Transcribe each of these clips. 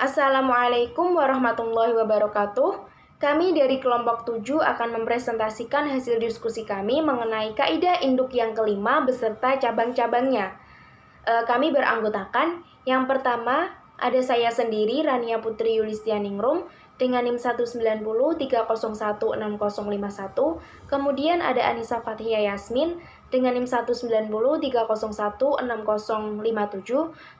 Assalamualaikum warahmatullahi wabarakatuh. Kami dari kelompok 7 akan mempresentasikan hasil diskusi kami mengenai kaidah induk yang kelima beserta cabang-cabangnya. Kami beranggotakan yang pertama ada saya sendiri, Rania Putri Yulistianingrum, dengan NIM 190301601. Kemudian ada Anissa Fathia Yasmin dengan NIM 190301607.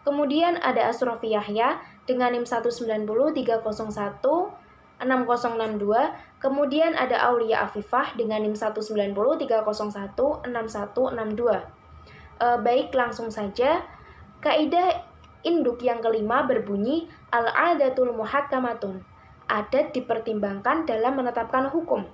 Kemudian ada Asrofi Yahya dengan NIM 190301662. Kemudian ada Aulia Afifah dengan NIM 19030166162. Baik, langsung saja. Kaidah induk yang kelima berbunyi al-adatul muhakkamatun. Adat dipertimbangkan dalam menetapkan hukum.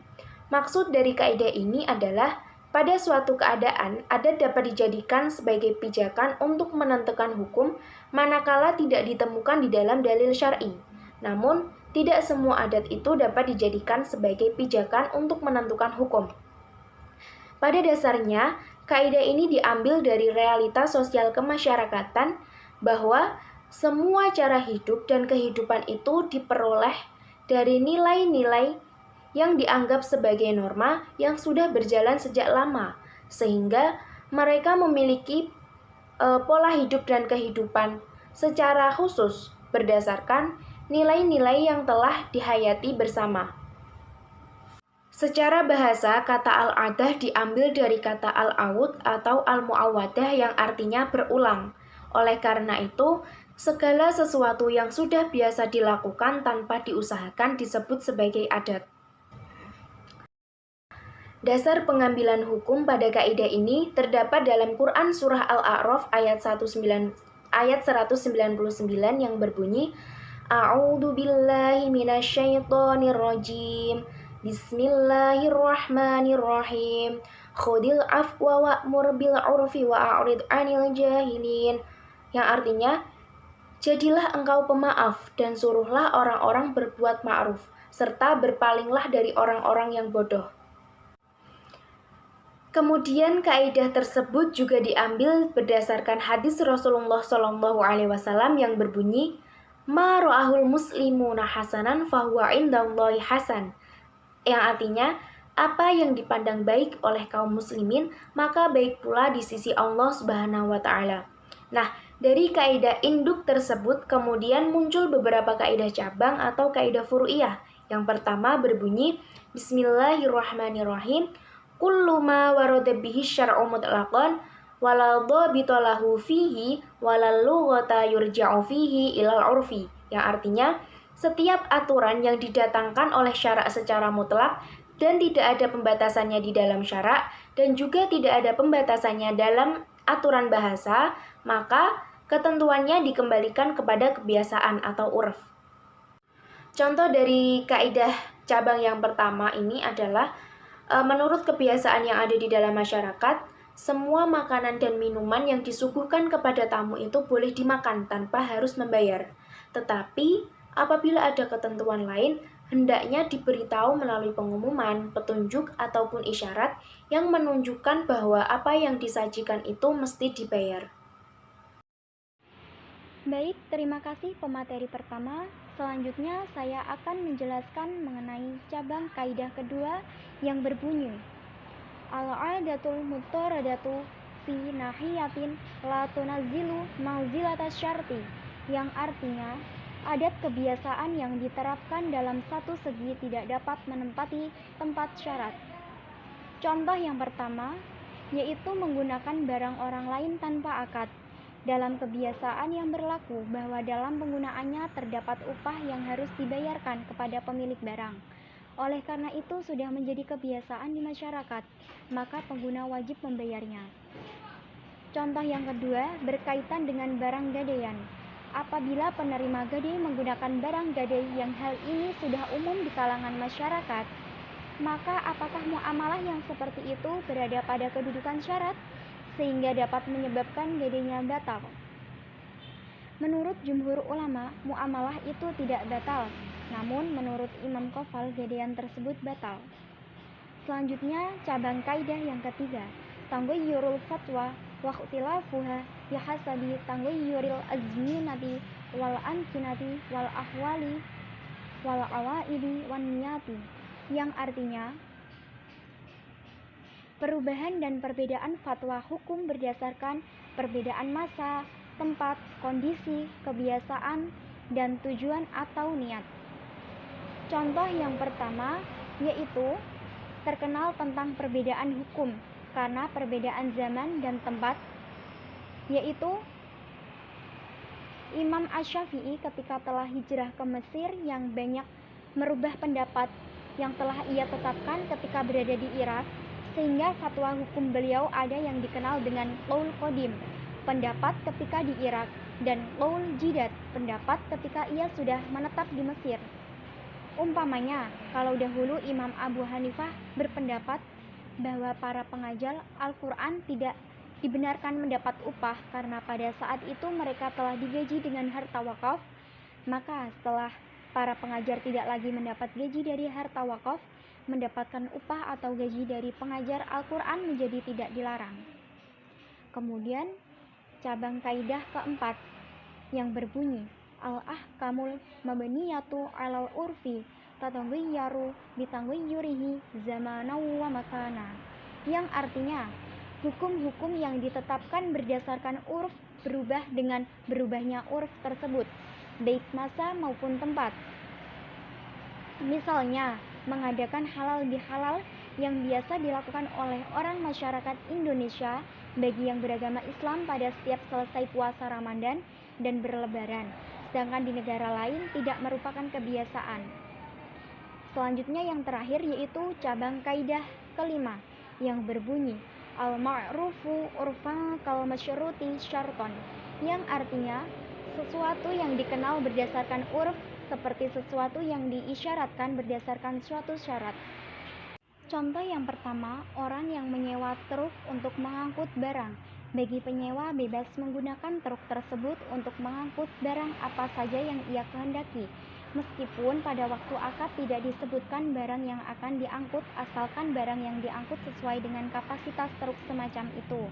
Maksud dari kaidah ini adalah pada suatu keadaan, adat dapat dijadikan sebagai pijakan untuk menentukan hukum manakala tidak ditemukan di dalam dalil syar'i. Namun, tidak semua adat itu dapat dijadikan sebagai pijakan untuk menentukan hukum. Pada dasarnya, kaidah ini diambil dari realitas sosial kemasyarakatan bahwa semua cara hidup dan kehidupan itu diperoleh dari nilai-nilai yang dianggap sebagai norma yang sudah berjalan sejak lama, sehingga mereka memiliki pola hidup dan kehidupan secara khusus berdasarkan nilai-nilai yang telah dihayati bersama. Secara bahasa, kata al-adah diambil dari kata al-awud atau al-mu'awadah yang artinya berulang. Oleh karena itu, segala sesuatu yang sudah biasa dilakukan tanpa diusahakan disebut sebagai adat. Dasar pengambilan hukum pada kaidah ini terdapat dalam Quran Surah Al-A'raf ayat 199 yang berbunyi A'udzu billahi minasyaitonir rajim. Bismillahirrahmanirrahim. Khudil afwa wa'mur bil 'urfi wa'rid 'anil jahilin. Yang artinya, jadilah engkau pemaaf dan suruhlah orang-orang berbuat ma'ruf, serta berpalinglah dari orang-orang yang bodoh. Kemudian kaidah tersebut juga diambil berdasarkan hadis Rasulullah SAW yang berbunyi, Ma ra'ahul muslimuna hasanan fahuwa indallahi hasan. Yang artinya, apa yang dipandang baik oleh kaum muslimin, maka baik pula di sisi Allah Subhanahu wa Ta'ala. Nah, dari kaidah induk tersebut kemudian muncul beberapa kaidah cabang atau kaidah furu'iyah. Yang pertama berbunyi Bismillahirrahmanirrahim. Kullu ma warada bihi syar'u mutlaqan wala dhabita lahu fihi wala lughata yurja'u fihi ilal 'urfi. Yang artinya, setiap aturan yang didatangkan oleh syarak secara mutlak dan tidak ada pembatasannya di dalam syarak dan juga tidak ada pembatasannya dalam aturan bahasa, maka ketentuannya dikembalikan kepada kebiasaan atau urf. Contoh dari kaidah cabang yang pertama ini adalah menurut kebiasaan yang ada di dalam masyarakat, semua makanan dan minuman yang disuguhkan kepada tamu itu boleh dimakan tanpa harus membayar. Tetapi apabila ada ketentuan lain, hendaknya diberitahu melalui pengumuman, petunjuk, ataupun isyarat yang menunjukkan bahwa apa yang disajikan itu mesti dibayar. Baik, terima kasih pemateri pertama. Selanjutnya saya akan menjelaskan mengenai cabang kaidah kedua yang berbunyi Al-'adatul muttaradatu fi nahiyatin la tunazzilu manzilatas syarti, yang artinya adat kebiasaan yang diterapkan dalam satu segi tidak dapat menempati tempat syarat. Contoh yang pertama yaitu menggunakan barang orang lain tanpa akad. Dalam kebiasaan yang berlaku bahwa dalam penggunaannya terdapat upah yang harus dibayarkan kepada pemilik barang. Oleh karena itu sudah menjadi kebiasaan di masyarakat, maka pengguna wajib membayarnya. Contoh yang kedua berkaitan dengan barang gadaian. Apabila penerima gadai menggunakan barang gadai yang hal ini sudah umum di kalangan masyarakat, maka apakah muamalah yang seperti itu berada pada kedudukan syarat sehingga dapat menyebabkan gadainya batal? Menurut jumhur ulama, muamalah itu tidak batal, namun menurut Imam Qafal gadaian tersebut batal. Selanjutnya cabang kaidah yang ketiga, tanggayyurul fatwa wa ikhtilafuha bihasabi taghayyuril azminati wal amkinati wal ahwali wal awaidi wan niyati, yang artinya perubahan dan perbedaan fatwa hukum berdasarkan perbedaan masa, tempat, kondisi, kebiasaan, dan tujuan atau niat. Contoh yang pertama yaitu terkenal tentang perbedaan hukum karena perbedaan zaman dan tempat, yaitu Imam Asy-Syafi'i ketika telah hijrah ke Mesir yang banyak merubah pendapat yang telah ia tetapkan ketika berada di Irak, sehingga fatwa hukum beliau ada yang dikenal dengan qaul qadim, pendapat ketika di Irak, dan qaul jidad, pendapat ketika ia sudah menetap di Mesir. Umpamanya, kalau dahulu Imam Abu Hanifah berpendapat bahwa para pengajar Al-Quran tidak dibenarkan mendapat upah karena pada saat itu mereka telah digaji dengan harta wakaf, maka setelah para pengajar tidak lagi mendapat gaji dari harta wakaf, mendapatkan upah atau gaji dari pengajar Al-Quran menjadi tidak dilarang. Kemudian cabang kaidah keempat yang berbunyi al-ahkamul mabniyatu alal urfi tatagayyaru bitaghayyurihi zamanan wa makana, yang artinya hukum-hukum yang ditetapkan berdasarkan urf berubah dengan berubahnya urf tersebut, baik masa maupun tempat. Misalnya, mengadakan halal bihalal yang biasa dilakukan oleh orang masyarakat Indonesia bagi yang beragama Islam pada setiap selesai puasa Ramadan dan berlebaran, sedangkan di negara lain tidak merupakan kebiasaan. Selanjutnya yang terakhir yaitu cabang kaidah kelima yang berbunyi al-ma'rufu urfan kal masyruti syarton, yang artinya sesuatu yang dikenal berdasarkan urf seperti sesuatu yang diisyaratkan berdasarkan suatu syarat. Contoh yang pertama, orang yang menyewa truk untuk mengangkut barang. Bagi penyewa bebas menggunakan truk tersebut untuk mengangkut barang apa saja yang ia kehendaki, meskipun pada waktu akad tidak disebutkan barang yang akan diangkut, asalkan barang yang diangkut sesuai dengan kapasitas truk semacam itu.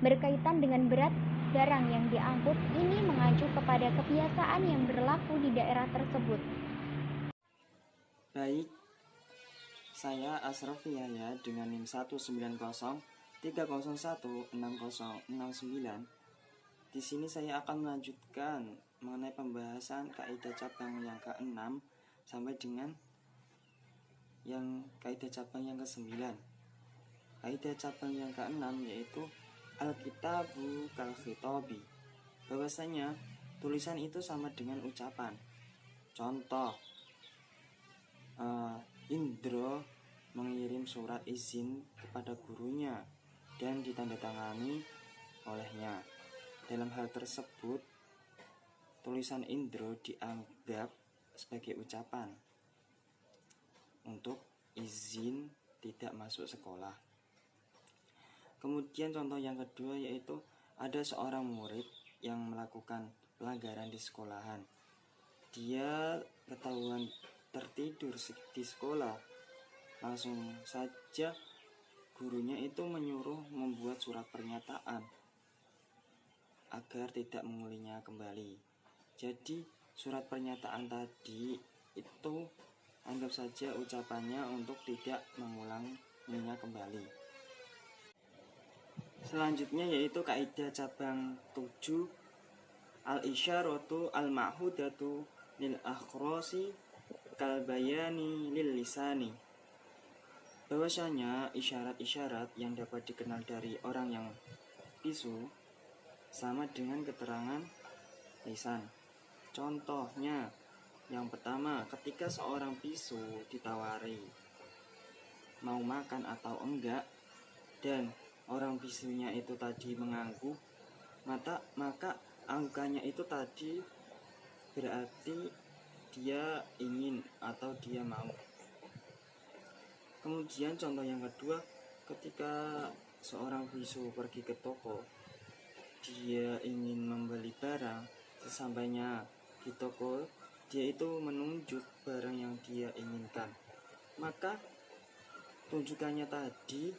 Berkaitan dengan berat barang yang diangkut, ini mengacu kepada kebiasaan yang berlaku di daerah tersebut. Baik, saya Asraf Yahya dengan NIM 19030160069. Di sini saya akan melanjutkan mengenai pembahasan kaidah cabang yang ke-6 sampai dengan yang kaidah cabang yang ke-9. Kaidah cabang yang ke-6 yaitu al-kitabu kal khitabi, bahwasanya tulisan itu sama dengan ucapan. Contoh, Indro mengirim surat izin kepada gurunya dan ditandatangani olehnya. Dalam hal tersebut, tulisan Indro dianggap sebagai ucapan untuk izin tidak masuk sekolah. Kemudian contoh yang kedua yaitu ada seorang murid yang melakukan pelanggaran di sekolahan. Dia ketahuan tertidur di sekolah. Langsung saja gurunya itu menyuruh membuat surat pernyataan agar tidak mengulinya kembali. Jadi surat pernyataan tadi itu anggap saja ucapannya untuk tidak mengulanginya kembali. Selanjutnya yaitu kaidah cabang 7 al-isyaratu al-ma'hudatu lil akhrasi kal bayani lil lisani, bahwasanya isyarat-isyarat yang dapat dikenal dari orang yang bisu sama dengan keterangan lisan. Contohnya, yang pertama, ketika seorang bisu ditawari mau makan atau enggak dan orang bisunya itu tadi mengangguk, maka angkanya itu tadi berarti dia ingin atau dia mau. Kemudian contoh yang kedua, ketika seorang bisu pergi ke toko, dia ingin membeli barang, sesampainya di toko dia itu menunjuk barang yang dia inginkan, maka tunjukannya tadi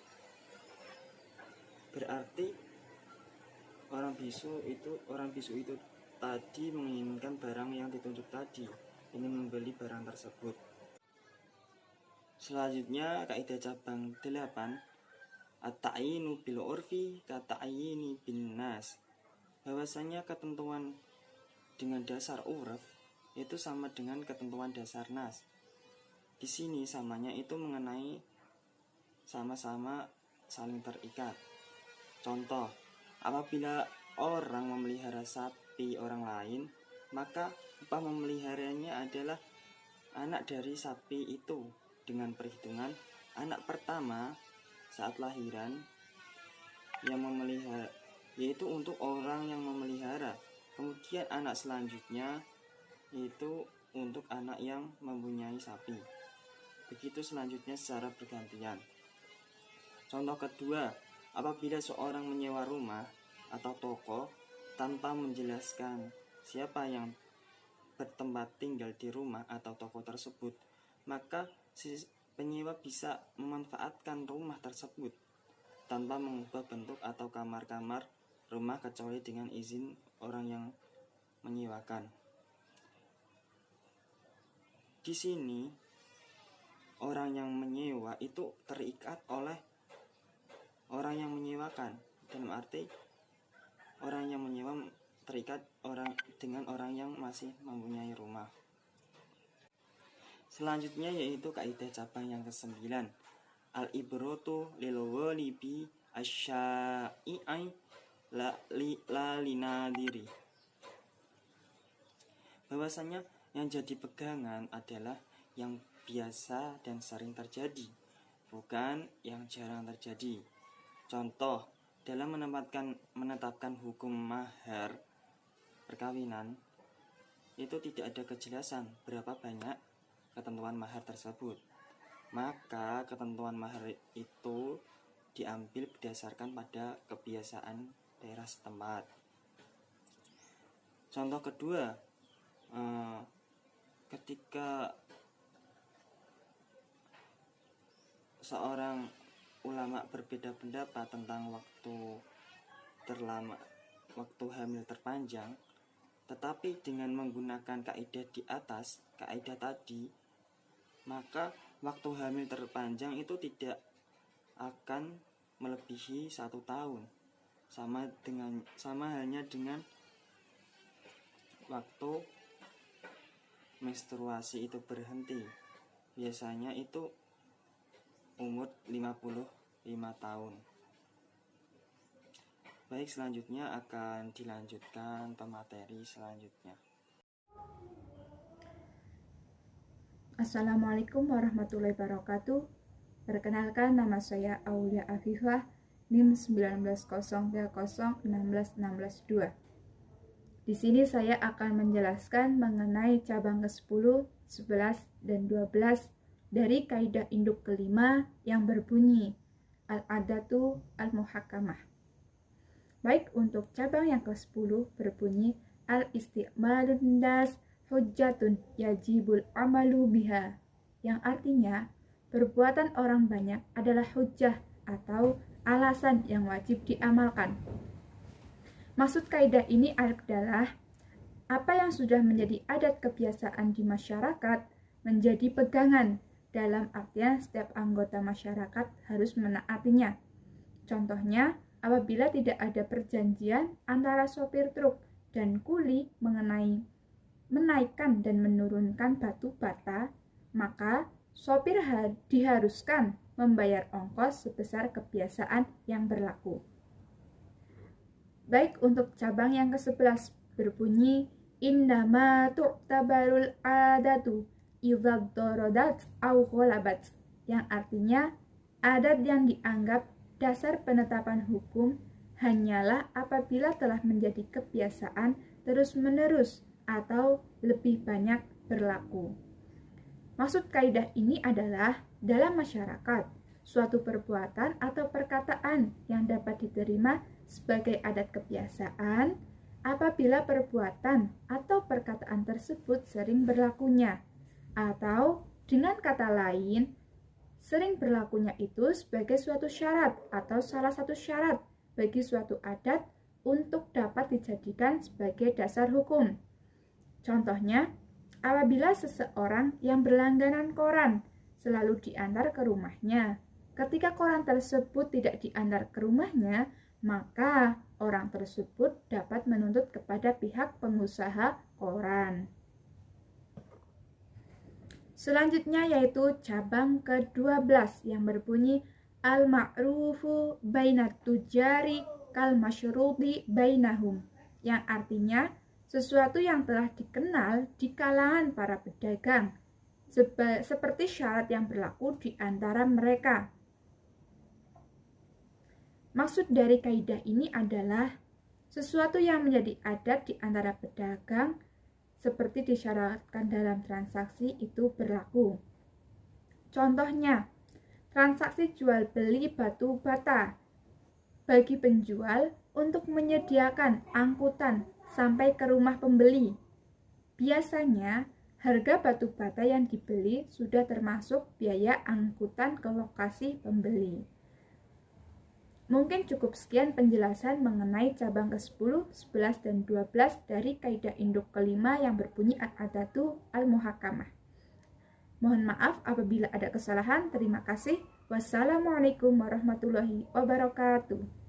berarti orang bisu itu tadi menginginkan barang yang ditunjuk tadi, ingin membeli barang tersebut. Selanjutnya kaidah cabang 8, at-ta'yinu bil urfi ka-ta'yini bin nas. Bahwasanya ketentuan dengan dasar uruf itu sama dengan ketentuan dasar nas. Di sini samanya itu mengenai sama-sama saling terikat. Contoh, apabila orang memelihara sapi orang lain, maka upah memeliharanya adalah anak dari sapi itu dengan perhitungan anak pertama saat lahiran yang memelihara, yaitu untuk orang yang memelihara. Kemudian anak selanjutnya yaitu untuk anak yang mempunyai sapi. Begitu selanjutnya secara bergantian. Contoh kedua, apabila seorang menyewa rumah atau toko tanpa menjelaskan siapa yang bertempat tinggal di rumah atau toko tersebut, maka si penyewa bisa memanfaatkan rumah tersebut tanpa mengubah bentuk atau kamar-kamar rumah kecuali dengan izin orang yang menyewakan. Di sini orang yang menyewa itu terikat oleh orang yang menyewakan, dalam arti orang yang menyewa terikat dengan orang yang masih mempunyai rumah. Selanjutnya yaitu kaidah cabang yang ke-9, al-ibratu lil ghalibi asy-syai'i la linadiri. Bahwasanya yang jadi pegangan adalah yang biasa dan sering terjadi, bukan yang jarang terjadi. Contoh, dalam menetapkan hukum mahar perkawinan, itu tidak ada kejelasan berapa banyak ketentuan mahar tersebut. Maka ketentuan mahar itu diambil berdasarkan pada kebiasaan daerah setempat. Contoh kedua, ketika seorang ulama berbeda pendapat tentang waktu hamil terpanjang, tetapi dengan menggunakan kaidah di atas, kaidah tadi, maka waktu hamil terpanjang itu tidak akan melebihi 1 tahun, sama halnya dengan waktu menstruasi itu berhenti, biasanya itu umur 55 tahun. Baik, selanjutnya akan dilanjutkan pemateri selanjutnya. Assalamualaikum warahmatullahi wabarakatuh. Perkenalkan, nama saya Aulia Afifah, NIM 1900161662. Di sini saya akan menjelaskan mengenai cabang ke-10, 11, dan 12 dari kaidah induk kelima yang berbunyi al-adatu al-muhakkamah. Baik, untuk cabang yang ke-10 berbunyi al-istiqmalun nas hujjatun yajibul amalu biha, yang artinya perbuatan orang banyak adalah hujjah atau alasan yang wajib diamalkan. Maksud kaidah ini adalah apa yang sudah menjadi adat kebiasaan di masyarakat menjadi pegangan, dalam artian setiap anggota masyarakat harus menaatinya. Contohnya, apabila tidak ada perjanjian antara sopir truk dan kuli mengenai menaikkan dan menurunkan batu bata, maka sopir diharuskan membayar ongkos sebesar kebiasaan yang berlaku. Baik, untuk cabang yang ke-11 berbunyi innama tu'tabarul adatu idza daradat au ghalabat, yang artinya adat yang dianggap dasar penetapan hukum hanyalah apabila telah menjadi kebiasaan terus-menerus atau lebih banyak berlaku. Maksud kaidah ini adalah dalam masyarakat, suatu perbuatan atau perkataan yang dapat diterima sebagai adat kebiasaan apabila perbuatan atau perkataan tersebut sering berlakunya, atau dengan kata lain, sering berlakunya itu sebagai suatu syarat atau salah satu syarat bagi suatu adat untuk dapat dijadikan sebagai dasar hukum. Contohnya, apabila seseorang yang berlangganan koran selalu diantar ke rumahnya, ketika koran tersebut tidak diantar ke rumahnya, maka orang tersebut dapat menuntut kepada pihak pengusaha koran. Selanjutnya yaitu cabang ke-12 yang berbunyi al-ma'rufu bainat tujari kal masyruti bainahum, yang artinya sesuatu yang telah dikenal di kalangan para pedagang, seperti syarat yang berlaku di antara mereka. Maksud dari kaidah ini adalah sesuatu yang menjadi adat di antara pedagang seperti disyaratkan dalam transaksi itu berlaku. Contohnya, transaksi jual beli batu bata bagi penjual untuk menyediakan angkutan sampai ke rumah pembeli. Biasanya, harga batu bata yang dibeli sudah termasuk biaya angkutan ke lokasi pembeli. Mungkin cukup sekian penjelasan mengenai cabang ke-10, 11, dan 12 dari kaidah induk kelima yang berbunyi al-adatu al-muhakamah. Mohon maaf apabila ada kesalahan. Terima kasih. Wassalamualaikum warahmatullahi wabarakatuh.